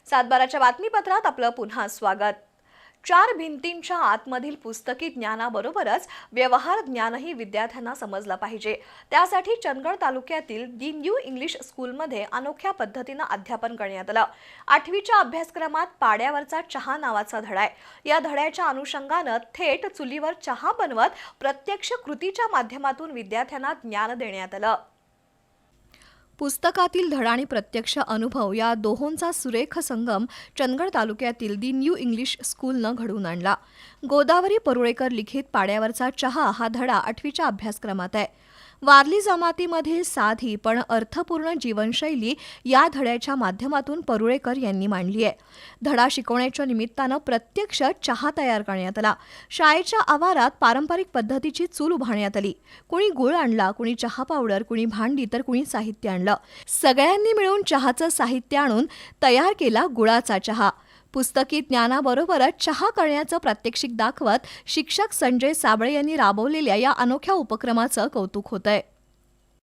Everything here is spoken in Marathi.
सातबाराच्या बातमीपत्रात आपलं पुन्हा स्वागत। चार भिंतींच्या आतमधील पुस्तकी ज्ञानाबरोबरच व्यवहार ज्ञानही विद्यार्थ्यांना समजलं पाहिजे। त्यासाठी चंदगड तालुक्यातील दी न्यू इंग्लिश स्कूलमध्ये अनोख्या पद्धतीने अध्यापन करण्यात आलं। 8वीच्या अभ्यासक्रमात पाड्यावरचा चहा नावाचा धडा आहे। या धड्याच्या अनुषंगाने थेट चुलीवर चहा बनवत प्रत्यक्ष कृतीच्या माध्यमातून विद्यार्थ्यांना ज्ञान देण्यात आलं। पुस्तकातील धडा आणि प्रत्यक्ष अनुभव या दोहोंचा सुरेख संगम चंदगड तालुक्यातील दी न्यू इंग्लिश स्कूलनं घडवून आणला। गोदावरी परुळेकर लिखित पाड्यावरचा चहा हा धडा 8वीच्या अभ्यासक्रमात आहे। वारली जमातीमधील साधी पण अर्थपूर्ण जीवनशैली या धड्याच्या माध्यमातून परुळेकर यांनी मांडली आहे। धडा शिकवण्याच्या निमित्तानं प्रत्यक्ष चहा तयार करण्यात आला। शाळेच्या आवारात पारंपरिक पद्धतीची चूल उभारण्यात आली। कुणी गुळ आणला, कुणी चहा पावडर, कुणी भांडी तर कुणी साहित्य आणलं। सगळ्यांनी मिळून चहाचं साहित्य आणून तयार केला गुळाचा चहा। पुस्तकी ज्ञानाबरोबरच चहा करण्याचं प्रात्यक्षिक दाखवत शिक्षक संजय साबळे यांनी राबवलेल्या या अनोख्या उपक्रमाचं कौतुक होतंय।